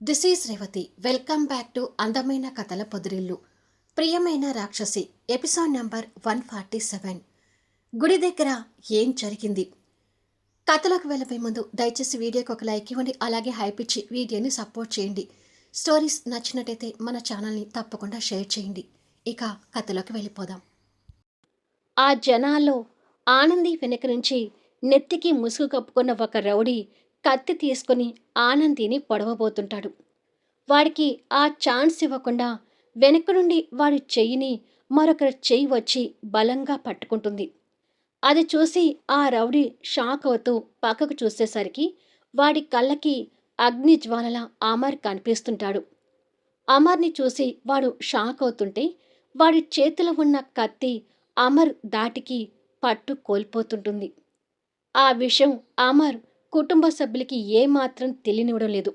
This is Revathi. Welcome back to అందమైన కథల పొదిరిల్లు. ప్రియమైన రాక్షసి ఎపిసోడ్ నంబర్ 147. గుడి దగ్గర ఏం జరిగింది? కథలోకి వెళ్ళబోయే ముందు దయచేసి వీడియోకి ఒక లైక్ ఇవ్వండి, అలాగే హైప్ ఇచ్చి వీడియోని సపోర్ట్ చేయండి. స్టోరీస్ నచ్చినట్టయితే మన ఛానల్ని తప్పకుండా షేర్ చేయండి. ఇక కథలోకి వెళ్ళిపోదాం. ఆ జనాల్లో ఆనంది వెనక నుంచి నెత్తికి ముసుగు కప్పుకున్న ఒక రౌడీ కత్తి తీసుకుని ఆనందిని పొడవబోతుంటాడు. వాడికి ఆ ఛాన్స్ ఇవ్వకుండా వెనక నుండి వాడి చెయ్యిని మరొకరి చెయ్యి వచ్చి బలంగా పట్టుకుంటుంది. అది చూసి ఆ రౌడీ షాక్ అవుతూ పక్కకు చూసేసరికి వాడి కళ్ళకి అగ్ని జ్వాలల అమర్ కనిపిస్తుంటాడు. అమర్ని చూసి వాడు షాక్ అవుతుంటే వాడి చేతిలో ఉన్న కత్తి అమర్ దాటికి పట్టు కోల్పోతుంటుంది. ఆ విషయం అమర్ కుటుంబ సభ్యులకి ఏమాత్రం తెలియనివ్వడం లేదు.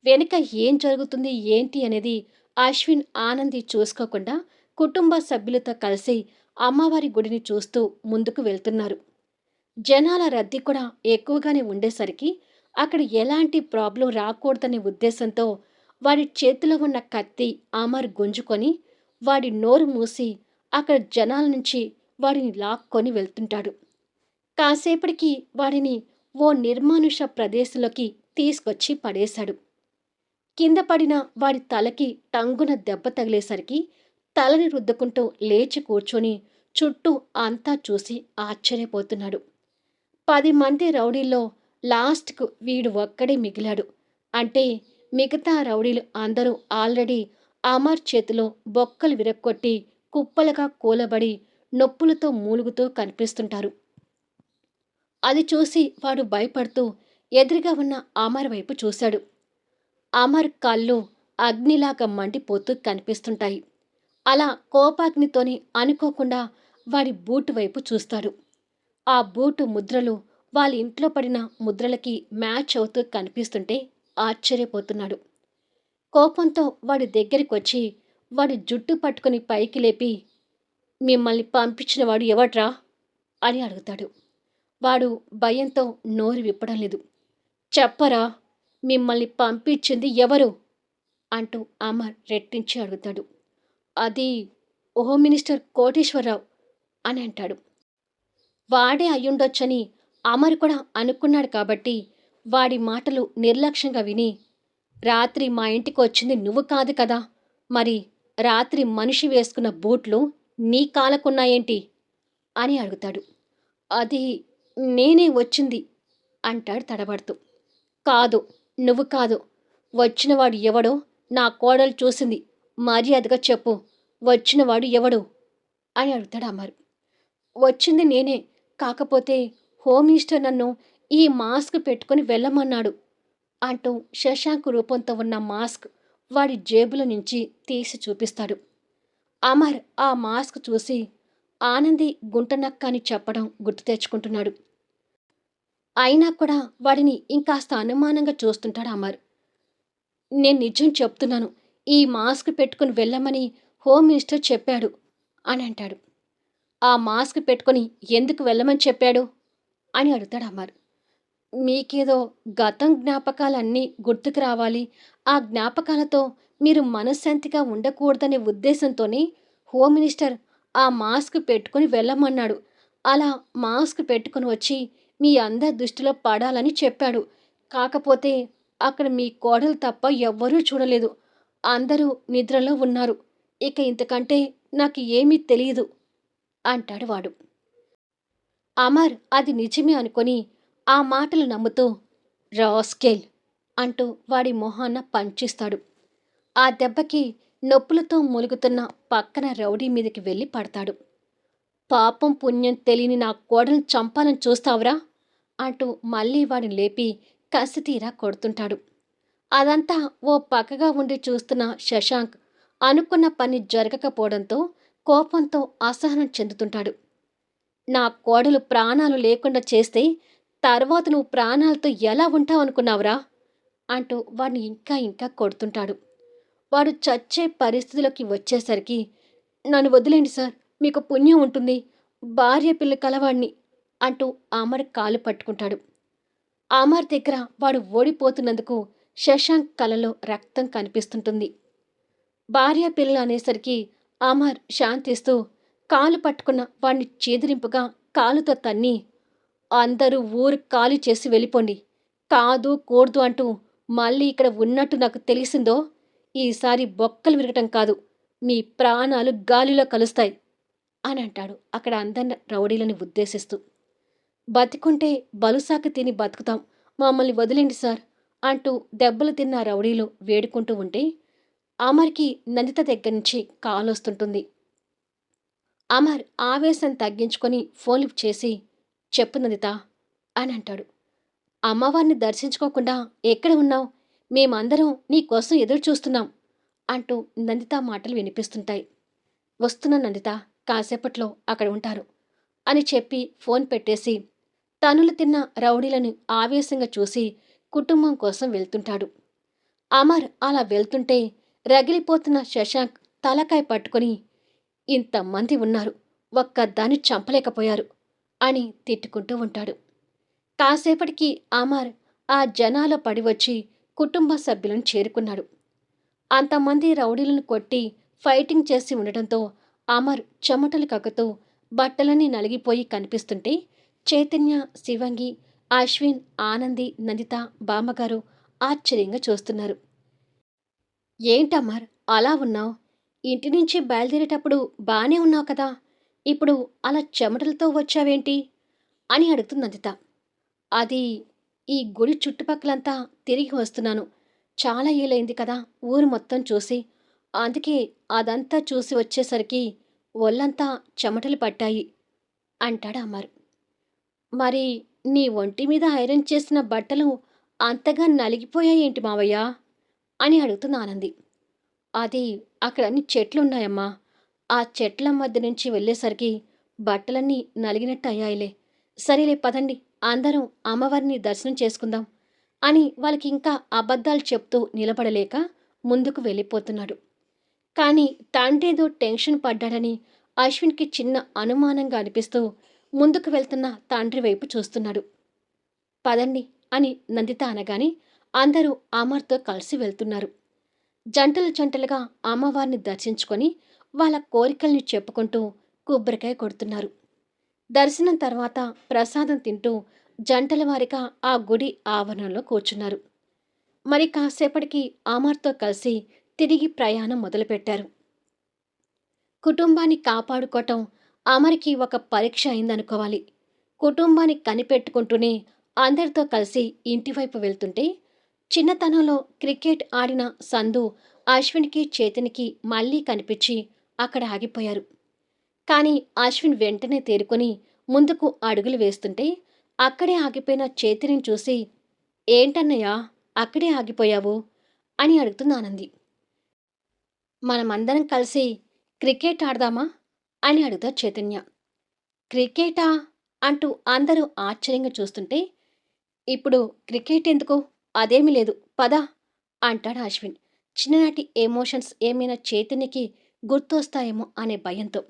వెనుక ఏం జరుగుతుంది ఏంటి అనేది అశ్విన్ ఆనంది చూసుకోకుండా కుటుంబ సభ్యులతో కలిసి అమ్మవారి గుడిని చూస్తూ ముందుకు వెళ్తున్నారు. జనాల రద్దీ కూడా ఎక్కువగానే ఉండేసరికి అక్కడ ఎలాంటి ప్రాబ్లం రాకూడదనే ఉద్దేశంతో వాడి చేతిలో ఉన్న కత్తి అమర్ గుంజుకొని వాడి నోరు మూసి అక్కడ జనాల నుంచి వాడిని లాక్కొని వెళ్తుంటాడు. కాసేపటికి వాడిని ఓ నిర్మానుష ప్రదేశంలోకి తీసుకొచ్చి పడేశాడు. కింద పడిన వాడి తలకి టంగున దెబ్బ తగిలేసరికి తలని రుద్దుకుంటూ లేచి కూర్చొని చుట్టూ అంతా చూసి ఆశ్చర్యపోతున్నాడు. 10 మంది రౌడీల్లో లాస్ట్కు వీడు ఒక్కడే మిగిలాడు. అంటే మిగతా రౌడీలు అందరూ ఆల్రెడీ అమర్ చేతిలో బొక్కలు విరక్కొట్టి కుప్పలుగా కూలబడి నొప్పులతో మూలుగుతూ కనిపిస్తుంటారు. అది చూసి వాడు భయపడుతూ ఎదురుగా ఉన్న అమర్ వైపు చూశాడు. అమర్ కళ్ళు అగ్నిలాగా మండిపోతూ కనిపిస్తుంటాయి. అలా కోపాగ్నితోని అనుకోకుండా వాడి బూటు వైపు చూస్తాడు. ఆ బూటు ముద్రలు వాళ్ళ ఇంట్లో పడిన ముద్రలకి మ్యాచ్ అవుతూ కనిపిస్తుంటే ఆశ్చర్యపోతున్నాడు. కోపంతో వాడి దగ్గరికొచ్చి వాడి జుట్టు పట్టుకుని పైకి లేపి, మిమ్మల్ని పంపించిన వాడు ఎవడ్రా అని అడుగుతాడు. వాడు భయంతో నోరు విప్పడం లేదు. చెప్పరా, మిమ్మల్ని పంపించింది ఎవరు అంటూ అమర్ రెట్టించి అడుగుతాడు. అది హోమ్ మినిస్టర్ కోటేశ్వరరావు అని అంటాడు. వాడే అయ్యుండొచ్చని అమర్ కూడా అనుకున్నాడు కాబట్టి వాడి మాటలు నిర్లక్ష్యంగా విని, రాత్రి మా ఇంటికి వచ్చింది నువ్వు కాదు కదా, మరి రాత్రి మనిషి వేసుకున్న బూట్లు నీ కాలకున్నాయేంటి అని అడుగుతాడు. అది నేనే వచ్చింది అంటాడు తడబడుతూ. కాదు, నువ్వు కాదు, వచ్చినవాడు ఎవడో నా కోడలు చూసింది, మర్యాదగా చెప్పు, వచ్చినవాడు ఎవడు అని అడుగుతాడు అమర్. వచ్చింది నేనే, కాకపోతే హోమ్ మినిస్టర్ నన్ను ఈ మాస్క్ పెట్టుకుని వెళ్ళమన్నాడు అంటూ శశాంక్ రూపంతో ఉన్న మాస్క్ వాడి జేబుల నుంచి తీసి చూపిస్తాడు. అమర్ ఆ మాస్క్ చూసి ఆనంది గుంటనక్క అని చెప్పడం గుర్తు తెచ్చుకుంటున్నాడు. అయినా కూడా వాడిని ఇంకాస్త అనుమానంగా చూస్తుంటాడు అమర్. నేను నిజం చెప్తున్నాను, ఈ మాస్క్ పెట్టుకుని వెళ్ళమని హోమ్ మినిస్టర్ చెప్పాడు అని అంటాడు. ఆ మాస్క్ పెట్టుకుని ఎందుకు వెళ్ళమని చెప్పాడు అని అడుగుతాడు అమర్. మీకేదో గతం జ్ఞాపకాలన్నీ గుర్తుకు రావాలి, ఆ జ్ఞాపకాలతో మీరు మనశ్శాంతిగా ఉండకూడదనే ఉద్దేశంతోనే హోమ్ మినిస్టర్ ఆ మాస్క్ పెట్టుకుని వెళ్ళమన్నాడు. అలా మాస్క్ పెట్టుకుని వచ్చి మీ అందరి దృష్టిలో పడాలని చెప్పాడు. కాకపోతే అక్కడ మీ కోడలు తప్ప ఎవ్వరూ చూడలేదు. అందరూ నిద్రలో ఉన్నారు. ఇక ఇంతకంటే నాకు ఏమీ తెలియదు అంటాడు వాడు. అమర్ అది నిజమే అనుకొని ఆ మాటలు నమ్ముతూ, రాస్కెల్ అంటూ వాడి మొహాన పంచిస్తాడు. ఆ దెబ్బకి నొప్పులతో మూలుగుతున్న పక్కన రౌడీ మీదకి వెళ్ళి పడతాడు. పాపం పుణ్యం తెలియని నా కోడలను చంపాలని చూస్తావురా అంటూ మళ్ళీ వాడిని లేపి కసితీరా కొడుతుంటాడు. అదంతా ఓ పక్కగా ఉండి చూస్తున్న శశాంక్ అనుకున్న పని జరగకపోవడంతో కోపంతో అసహనం చెందుతుంటాడు. నా కోడలు ప్రాణాలు లేకుండా చేస్తే తర్వాత నువ్వు ప్రాణాలతో ఎలా ఉంటావనుకున్నావురా అంటూ వాడిని ఇంకా ఇంకా కొడుతుంటాడు. వాడు చచ్చే పరిస్థితిలోకి వచ్చేసరికి, నన్ను వదిలేండి సార్, మీకు పుణ్యం ఉంటుంది, భార్య పిల్ల కలవాణ్ణి అంటూ అమర్ కాలు పట్టుకుంటాడు. అమర్ దగ్గర వాడు ఓడిపోతున్నందుకు శశాంక్ కలలో రక్తం కనిపిస్తుంటుంది. భార్య పిల్లలు అనేసరికి అమర్ శాంతిస్తూ కాలు పట్టుకున్న వాణ్ణి చీదిరింపుగా కాలుతో తన్ని, అందరూ ఊరు ఖాళీ చేసి వెళ్ళిపోండి. కాదు కూడదు అంటూ మళ్ళీ ఇక్కడ ఉన్నట్టు నాకు తెలిసిందో, ఈసారి బొక్కలు విరగటం కాదు, మీ ప్రాణాలు గాలిలో కలుస్తాయి అని అంటాడు అక్కడ అందరి రౌడీలని ఉద్దేశిస్తూ. బతికుంటే బలుసాక తిని బతుకుతాం, మమ్మల్ని వదిలేండి సార్ అంటూ దెబ్బలు తిన్న రౌడీలు వేడుకుంటూ ఉంటే అమర్కి నందిత దగ్గర నుంచి కాలొస్తుంటుంది. అమర్ ఆవేశం తగ్గించుకొని ఫోన్ లిఫ్ట్ చేసి, చెప్పు నందిత అని అంటాడు. అమ్మవారిని దర్శించుకోకుండా ఎక్కడ ఉన్నావు? మేమందరం నీకోసం ఎదురు చూస్తున్నాం అంటూ నందిత మాటలు వినిపిస్తుంటాయి. వస్తున్న నందిత, కాసేపట్లో అక్కడ ఉంటారు అని చెప్పి ఫోన్ పెట్టేసి తనులు తిన్న రౌడీలను ఆవేశంగా చూసి కుటుంబం కోసం వెళ్తుంటాడు. అమర్ అలా వెళ్తుంటే రగిలిపోతున్న శశాంక్ తలకాయ పట్టుకొని, ఇంతమంది ఉన్నారు, ఒక్కదాన్ని చంపలేకపోయారు అని తిట్టుకుంటూ ఉంటాడు. కాసేపటికి అమర్ ఆ జనాల పడివచ్చి కుటుంబ సభ్యులను చేరుకున్నాడు. అంతమంది రౌడీలను కొట్టి ఫైటింగ్ చేసి ఉండటంతో అమర్ చెమటలు కక్కుతూ బట్టలన్నీ నలిగిపోయి కనిపిస్తుంటే చైతన్య, శివంగి, అశ్విన్, ఆనంది, నందిత, బామ్మగారు ఆశ్చర్యంగా చూస్తున్నారు. ఏంటమర్ అలా ఉన్నావు? ఇంటి నుంచి బయలుదేరేటప్పుడు బానే ఉన్నావు కదా, ఇప్పుడు అలా చెమటలతో వచ్చావేంటి అని అడుగుతుంది నందిత. అది, ఈ గుడి చుట్టుపక్కలంతా తిరిగి వస్తున్నాను, చాలా ఏళ్ళైంది కదా ఊరు మొత్తం చూసి, అందుకే అదంతా చూసి వచ్చేసరికి ఒళ్ళంతా చెమటలు పట్టాయి అంటాడు అమర్. మరి నీ ఒంటి మీద ఐరన్ చేసిన బట్టలు అంతగా నలిగిపోయాయేంటి మావయ్య అని అడుగుతుంది ఆనంది. అది, అక్కడ అన్ని చెట్లున్నాయమ్మా, ఆ చెట్ల మధ్య నుంచి వెళ్ళేసరికి బట్టలన్నీ నలిగినట్టు అయ్యాయిలే. సరేలే పదండి, అందరం అమ్మవారిని దర్శనం చేసుకుందాం అని వాళ్ళకి ఇంకా అబద్ధాలు చెప్తూ నిలబడలేక ముందుకు వెళ్ళిపోతున్నాడు. కానీ తండ్రేదో టెన్షన్ పడ్డాడని అశ్విన్కి చిన్న అనుమానంగా అనిపిస్తూ ముందుకు వెళ్తున్న తండ్రి వైపు చూస్తున్నాడు. పదండి అని నందిత అనగానే అందరూ అమర్తో కలిసి వెళ్తున్నారు. జంటలు జంటలుగా అమ్మవారిని దర్శించుకొని వాళ్ళ కోరికల్ని చెప్పుకుంటూ కొబ్బరికాయ కొడుతున్నారు. దర్శనం తర్వాత ప్రసాదం తింటూ జంటల వారిగా ఆ గుడి ఆవరణలో కూర్చున్నారు. మరి కాసేపటికి అమర్తో కలిసి తిరిగి ప్రయాణం మొదలుపెట్టారు. కుటుంబాన్ని కాపాడుకోవటం అమర్కి ఒక పరీక్ష అయిందనుకోవాలి. కుటుంబాన్ని కనిపెట్టుకుంటూనే అందరితో కలిసి ఇంటివైపు వెళ్తుంటే చిన్నతనంలో క్రికెట్ ఆడిన సందు అశ్విన్కి, చేతనికి మళ్ళీ కనిపించి అక్కడ ఆగిపోయారు. కానీ అశ్విన్ వెంటనే తేరుకొని ముందుకు అడుగులు వేస్తుంటే అక్కడే ఆగిపోయిన చేతిని చూసి, ఏంటన్నయ్యా అక్కడే ఆగిపోయావు అని అడుగుతుంది ఆనంది. మనమందరం కలిసి క్రికెట్ ఆడదామా అని అడుగుతారు చైతన్య. క్రికెటా అంటూ అందరూ ఆశ్చర్యంగా చూస్తుంటే, ఇప్పుడు క్రికెట్ ఎందుకు, అదేమీ లేదు పద అంటాడు అశ్విన్. చిన్ననాటి ఎమోషన్స్ ఏమైనా చైతన్యకి గుర్తొస్తాయేమో అనే భయంతో.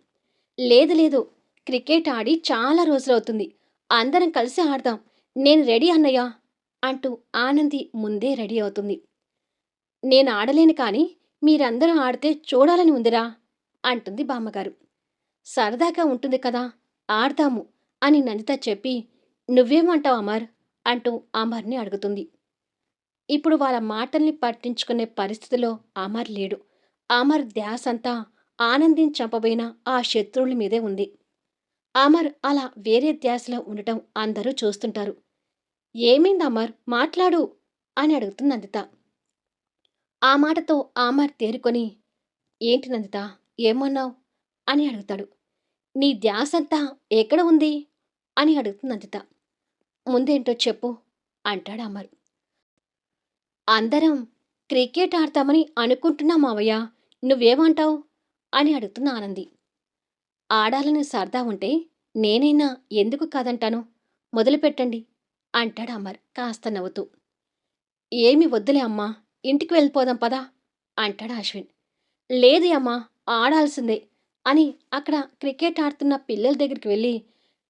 లేదు లేదు, క్రికెట్ ఆడి చాలా రోజులవుతుంది, అందరం కలిసి ఆడదాం, నేను రెడీ అన్నయ్య అంటూ ఆనంది ముందే రెడీ అవుతుంది. నేను ఆడలేను కానీ మీరందరూ ఆడితే చూడాలని ఉందిరా అంటుంది బామ్మగారు. సరదాగా ఉంటుంది కదా, ఆడదాము అని నందిత చెప్పి, నువ్వేమంటావు అమర్ అంటూ అమర్ని అడుగుతుంది. ఇప్పుడు వాళ్ళ మాటల్ని పట్టించుకునే పరిస్థితిలో అమర్ లేడు. అమర్ ధ్యాసంతా ఆనందిని చంపబోయిన ఆ శత్రువుల మీదే ఉంది. అమర్ అలా వేరే ధ్యాసలో ఉండటం అందరూ చూస్తుంటారు. ఏమైంది అమర్, మాట్లాడు అని అడుగుతుంది నందిత. ఆ మాటతో అమర్ తేరుకొని, ఏంటి నందిత ఏమన్నావు అని అడుగుతాడు. నీ ధ్యాసంతా ఎక్కడ ఉంది అని అడుగుతుంది నందిత. ముందేంటో చెప్పు అంటాడు అమర్. అందరం క్రికెట్ ఆడతామని అనుకుంటున్నా మావయ్య, నువ్వేమంటావు అని అడుగుతున్న ఆనంది. ఆడాలని సరదా ఉంటే నేనైనా ఎందుకు కాదంటాను, మొదలుపెట్టండి అంటాడు అమర్ కాస్త నవ్వుతూ. ఏమి వద్దులే అమ్మా, ఇంటికి వెళ్ళిపోదాం పదా అంటాడు అశ్విన్. లేదు అమ్మా, ఆడాల్సిందే అని అక్కడ క్రికెట్ ఆడుతున్న పిల్లల దగ్గరికి వెళ్ళి,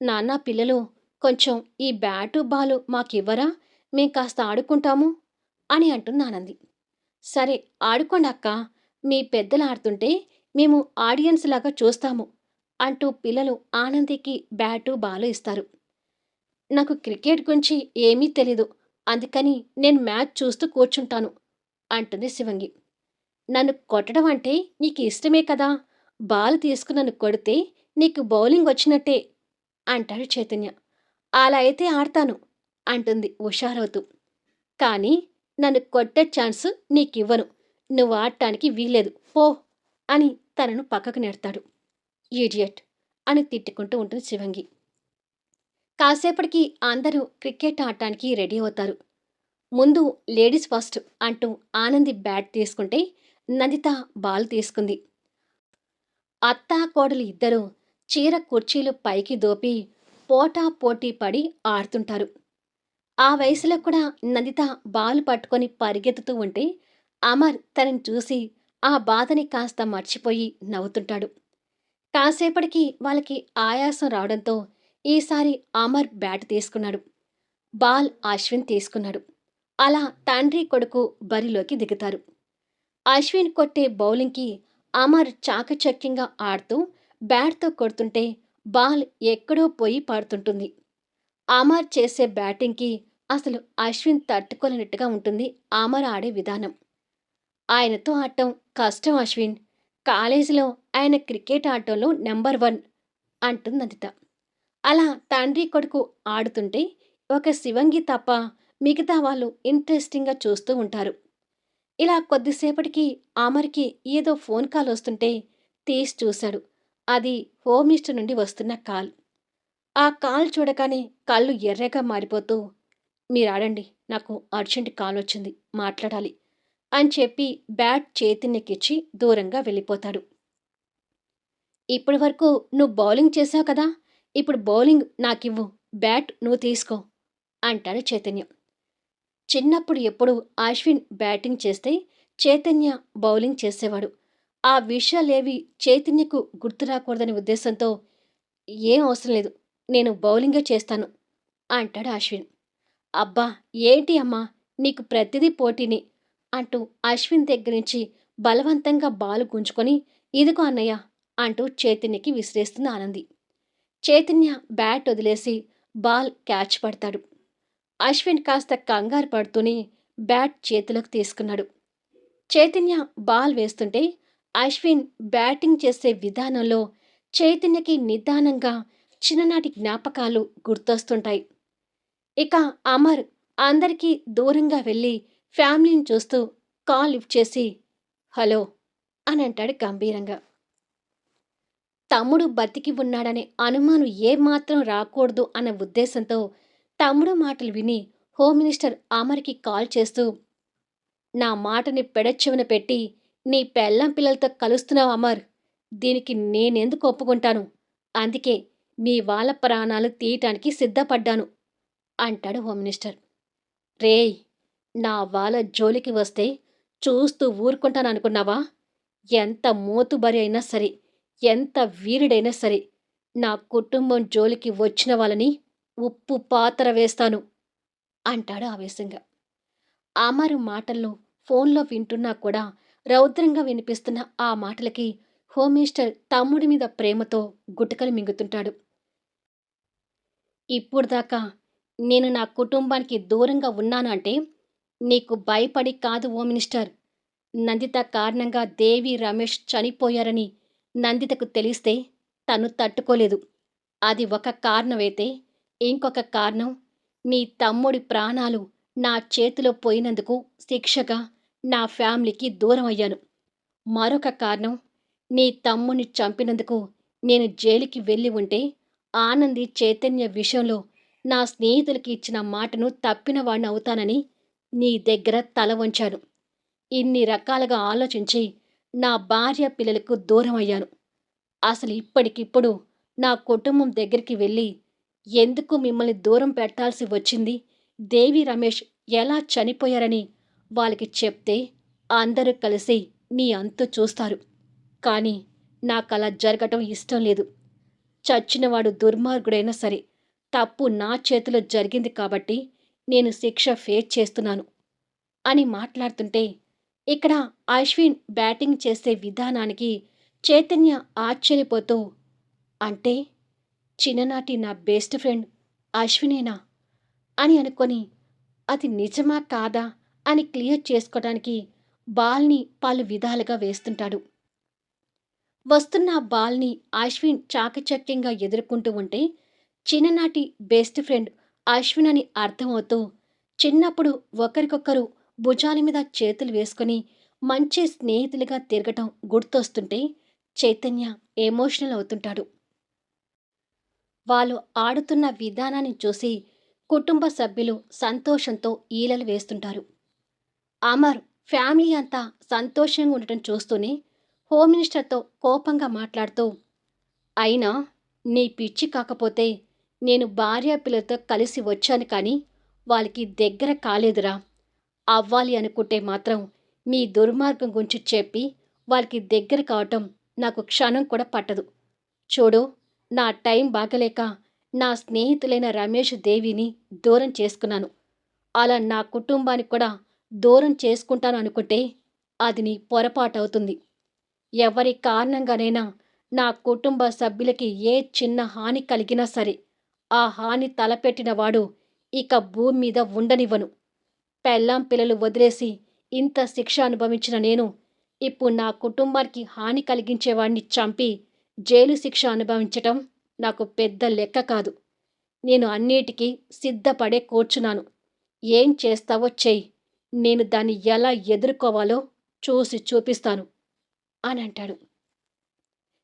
నాన్న పిల్లలు, కొంచెం ఈ బ్యాటు బాలు మాకివ్వరా, మేం కాస్త ఆడుకుంటాము అని అంటుంది ఆనంది. సరే ఆడుకోండి అక్క, మీ పెద్దలు ఆడుతుంటే మేము ఆడియన్స్ లాగా చూస్తాము అంటూ పిల్లలు ఆనందికి బ్యాటు బాలు ఇస్తారు. నాకు క్రికెట్ గురించి ఏమీ తెలీదు, అందుకని నేను మ్యాచ్ చూస్తూ కూర్చుంటాను అంటుంది శివంగి. నన్ను కొట్టడం అంటే నీకు ఇష్టమే కదా, బాల్ తీసుకుని నన్ను కొడితే నీకు బౌలింగ్ వచ్చినట్టే అంటాడు చైతన్య. అలా అయితే ఆడతాను అంటుంది హుషారవుతూ. కానీ నన్ను కొట్టే ఛాన్స్ నీకివ్వను, నువ్వు ఆడటానికి వీల్లేదు పో అని తనను పక్కకు నెడతాడు. ఈడియట్ అని తిట్టుకుంటూ ఉంటుంది శివంగి. కాసేపటికి అందరూ క్రికెట్ ఆడటానికి రెడీ అవుతారు. ముందు లేడీస్ ఫస్ట్ అంటూ ఆనంది బ్యాట్ తీసుకుంటే నందిత బాల్ తీసుకుంది. అత్తా కోడలు ఇద్దరూ చీర కుర్చీలు పైకి దోపి పోటా పోటీ పడి ఆడుతుంటారు. ఆ వయసులో కూడా నందిత బాల్ పట్టుకొని పరిగెత్తుతూ ఉంటే అమర్ తనని చూసి ఆ బాధని కాస్త మర్చిపోయి నవ్వుతుంటాడు. కాసేపటికి వాళ్ళకి ఆయాసం రావడంతో ఈసారి అమర్ బ్యాట్ తీసుకున్నాడు. బాల్ అశ్విన్ తీసుకున్నాడు. అలా తండ్రి కొడుకు బరిలోకి దిగుతారు. అశ్విన్ కొట్టే బౌలింగ్కి అమర్ చాకచక్యంగా ఆడుతూ బ్యాట్తో కొడుతుంటే బాల్ ఎక్కడో పోయి పడుతుంటుంది. అమర్ చేసే బ్యాటింగ్కి అసలు అశ్విన్ తట్టుకోలేనట్టుగా ఉంటుంది అమర్ ఆడే విధానం. ఆయనతో ఆడటం కష్టం అశ్విన్, కాలేజీలో ఆయన క్రికెట్ ఆడటంలో నెంబర్ 1 అంటుంది నందిత. అలా తండ్రి కొడుకు ఆడుతుంటే ఒక శివంగి తప్ప మిగతా వాళ్ళు ఇంట్రెస్టింగ్గా చూస్తూ ఉంటారు. ఇలా కొద్దిసేపటికి అమర్కి ఏదో ఫోన్ కాల్ వస్తుంటే తీసి చూశాడు. అది హోమ్ మినిస్టర్ నుండి వస్తున్న కాల్. ఆ కాల్ చూడగానే కళ్ళు ఎర్రగా మారిపోతూ, మీరాడండి, నాకు అర్జెంట్ కాల్ వచ్చింది, మాట్లాడాలి అని చెప్పి బ్యాట్ చైతన్యకిచ్చి దూరంగా వెళ్ళిపోతాడు. ఇప్పటి వరకు నువ్వు బౌలింగ్ చేశావు కదా, ఇప్పుడు బౌలింగ్ నాకివ్వు, బ్యాట్ నువ్వు తీసుకో అంటాడు చైతన్య. చిన్నప్పుడు ఎప్పుడు అశ్విన్ బ్యాటింగ్ చేస్తే చైతన్య బౌలింగ్ చేసేవాడు. ఆ విషయాలేవి చైతన్యకు గుర్తు రాకూడదనే ఉద్దేశంతో ఏం అవసరం లేదు, నేను బౌలింగే చేస్తాను అంటాడు అశ్విన్. అబ్బా ఏంటి అమ్మా, నీకు ప్రతిదీ పోటీని అంటూ అశ్విన్ దగ్గర నుంచి బలవంతంగా బాలు గుంజుకొని ఇదిగో అన్నయ్య అంటూ చైతన్యకి విసిరేస్తుంది ఆనంది. చైతన్య బ్యాట్ వదిలేసి బాల్ క్యాచ్ పడతాడు. అశ్విన్ కాస్త కంగారు పడుతూనే బ్యాట్ చేతిలోకి తీసుకున్నాడు. చైతన్య బాల్ వేస్తుంటే అశ్విన్ బ్యాటింగ్ చేసే విధానంలో చైతన్యకి నిదానంగా చిన్ననాటి జ్ఞాపకాలు గుర్తొస్తుంటాయి. ఇక అమర్ అందరికీ దూరంగా వెళ్ళి ఫ్యామిలీని చూస్తూ కాల్ లిఫ్ట్ చేసి హలో అని అంటాడు గంభీరంగా. తమ్ముడు బతికి ఉన్నాడనే అనుమానం ఏమాత్రం రాకూడదు అన్న ఉద్దేశంతో తమ్ముడు మాటలు విని హోమ్ మినిస్టర్ అమర్కి కాల్ చేస్తూ, నా మాటని పెడచెవిన పెట్టి నీ పెళ్ళం పిల్లలతో కలుస్తున్నావు అమర్, దీనికి నేనెందుకు ఒప్పుకుంటాను, అందుకే మీ వాళ్ళ ప్రాణాలు తీయటానికి సిద్ధపడ్డాను అంటాడు హోమ్ మినిస్టర్. రేయ్, నా వాళ్ళ జోలికి వస్తే చూస్తూ ఊరుకుంటాననుకున్నావా? ఎంత మోతుబరి అయినా సరే, ఎంత వీరుడైనా సరే, నా కుటుంబం జోలికి వచ్చిన వాళ్ళని ఉప్పు పాతర వేస్తాను అంటాడు ఆవేశంగా. అమరు మాటల్లో ఫోన్లో వింటున్నా కూడా రౌద్రంగా వినిపిస్తున్న ఆ మాటలకి హోమ్ మినిస్టర్ తమ్ముడి మీద ప్రేమతో గుటకలు మింగుతుంటాడు. ఇప్పుడు దాకా నేను నా కుటుంబానికి దూరంగా ఉన్నాను అంటే నీకు భయపడి కాదు ఓ మినిస్టర్. నందిత కారణంగా దేవి రమేష్ చనిపోయారని నందితకు తెలిస్తే తను తట్టుకోలేదు. అది ఒక కారణమైతే ఇంకొక కారణం, నీ తమ్ముడి ప్రాణాలు నా చేతిలో పోయినందుకు శిక్షగా నా ఫ్యామిలీకి దూరం అయ్యాను. మరొక కారణం, నీ తమ్ముని చంపినందుకు నేను జైలుకి వెళ్ళి ఉంటే ఆనంది చైతన్య విషయంలో నా స్నేహితులకి ఇచ్చిన మాటను తప్పిన వాడిని అవుతానని నీ దగ్గర తల వంచాను. ఇన్ని రకాలుగా ఆలోచించి నా భార్య పిల్లలకు దూరం అయ్యాను. అసలు ఇప్పటికిప్పుడు నా కుటుంబం దగ్గరికి వెళ్ళి ఎందుకు మిమ్మల్ని దూరం పెట్టాల్సి వచ్చింది, దేవి రమేష్ ఎలా చనిపోయారని వాళ్ళకి చెప్తే అందరూ కలిసి నీ అంతు చూస్తారు. కానీ నాకలా జరగటం ఇష్టం లేదు. చచ్చినవాడు దుర్మార్గుడైనా సరే, తప్పు నా చేతిలో జరిగింది కాబట్టి నేను శిక్ష ఫేస్ చేస్తున్నాను. అని మాట్లాడుతుంటే ఇక్కడ అశ్విన్ బ్యాటింగ్ చేసే విధానానికి చైతన్య ఆశ్చర్యపోతూ, అంటే చిన్ననాటి నా బెస్ట్ ఫ్రెండ్ అశ్వినేనా అని అనుకొని అది నిజమా కాదా అని క్లియర్ చేసుకోవడానికి బాల్ని పలు విధాలుగా వేస్తుంటాడు. వస్తున్న ఆ బాల్ని అశ్విన్ చాకచక్యంగా ఎదుర్కొంటూ ఉంటే చిన్ననాటి బెస్ట్ ఫ్రెండ్ అశ్విన్ అని అర్థమవుతూ చిన్నప్పుడు ఒకరికొకరు భుజాల మీద చేతులు వేసుకొని మంచి స్నేహితులుగా తిరగటం గుర్తొస్తుంటే చైతన్య ఎమోషనల్ అవుతుంటాడు. వాళ్ళు ఆడుతున్న విధానాన్ని చూసి కుటుంబ సభ్యులు సంతోషంతో ఈలలు వేస్తుంటారు. అమర్ ఫ్యామిలీ అంతా సంతోషంగా ఉండటం చూస్తూనే హోమ్ మినిస్టర్తో కోపంగా మాట్లాడుతూ, అయినా నీ పిచ్చి కాకపోతే నేను భార్యాపిల్లలతో కలిసి వచ్చాను కానీ వాళ్ళకి దగ్గర కాలేదురా. అవ్వాలి అనుకుంటే మాత్రం మీ దుర్మార్గం గురించి చెప్పి వాళ్ళకి దగ్గర కావటం నాకు క్షణం కూడా పట్టదు. చూడు, నా టైం బాగలేక నా స్నేహితులైన రమేష్ దేవిని దూరం చేసుకున్నాను. అలా నా కుటుంబానికి కూడా దూరం చేసుకుంటాను అనుకుంటే అది నీ పొరపాటవుతుంది. ఎవరి కారణంగానైనా నా కుటుంబ సభ్యులకి ఏ చిన్న హాని కలిగినా సరే ఆ హాని తలపెట్టినవాడు ఇక భూమి మీద ఉండనివ్వను. పెళ్ళాం పిల్లలు వదిలేసి ఇంత శిక్ష అనుభవించిన నేను ఇప్పుడు నా కుటుంబానికి హాని కలిగించేవాడిని చంపి జైలు శిక్ష అనుభవించటం నాకు పెద్ద లెక్క కాదు. నేను అన్నిటికీ సిద్ధపడే కూర్చున్నాను. ఏం చేస్తావో చెయ్యి. నేను దాన్ని ఎలా ఎదుర్కోవాలో చూసి చూపిస్తాను అని అంటాడు.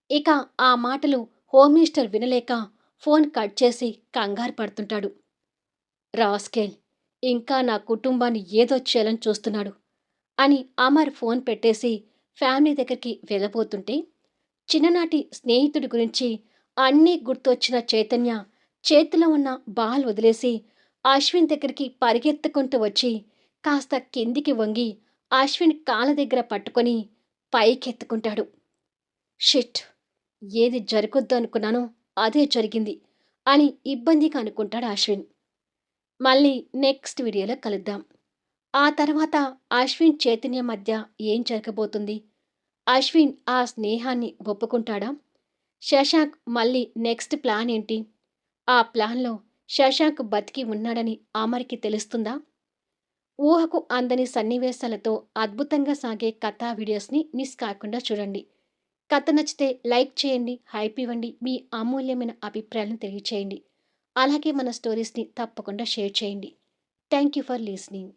ఇక ఆ మాటలు హోమ్ మినిస్టర్ వినలేక ఫోన్ కట్ చేసి కంగారు పడుతుంటాడు. రాస్కెల్ ఇంకా నా కుటుంబాన్ని ఏదో చేయాలని చూస్తున్నాడు అని అమర్ ఫోన్ పెట్టేసి ఫ్యామిలీ దగ్గరికి వెళ్ళబోతుంటే చిన్ననాటి స్నేహితుడి గురించి అన్నీ గుర్తొచ్చిన చైతన్య చేతిలో ఉన్న బాల్ వదిలేసి అశ్విన్ దగ్గరికి పరిగెత్తుకుంటూ వచ్చి కాస్త కిందికి వంగి అశ్విన్ కాళ్ళ దగ్గర పట్టుకొని పైకెత్తుకుంటాడు. షిట్, ఏది జరగొద్దు అనుకున్నానో అదే జరిగింది అని ఇబ్బందిగా అనుకుంటాడు అశ్విన్. మళ్ళీ నెక్స్ట్ వీడియోలో కలుద్దాం. ఆ తర్వాత అశ్విన్ చైతన్య మధ్య ఏం జరగబోతుంది? అశ్విన్ ఆ స్నేహాన్ని ఒప్పుకుంటాడా? శశాంక్ మళ్ళీ నెక్స్ట్ ప్లాన్ ఏంటి? ఆ ప్లాన్లో శశాంక్ బతికి ఉన్నాడని అమర్కి తెలుస్తుందా? ఊహకు అందని సన్నివేశాలతో అద్భుతంగా సాగే కథా వీడియోస్ని మిస్ కాకుండా చూడండి. కథ నచ్చితే లైక్ చేయండి, హైప్ ఇవ్వండి, మీ అమూల్యమైన అభిప్రాయాలను తెలియచేయండి. అలాగే మన స్టోరీస్ని తప్పకుండా షేర్ చేయండి. Thank you for listening.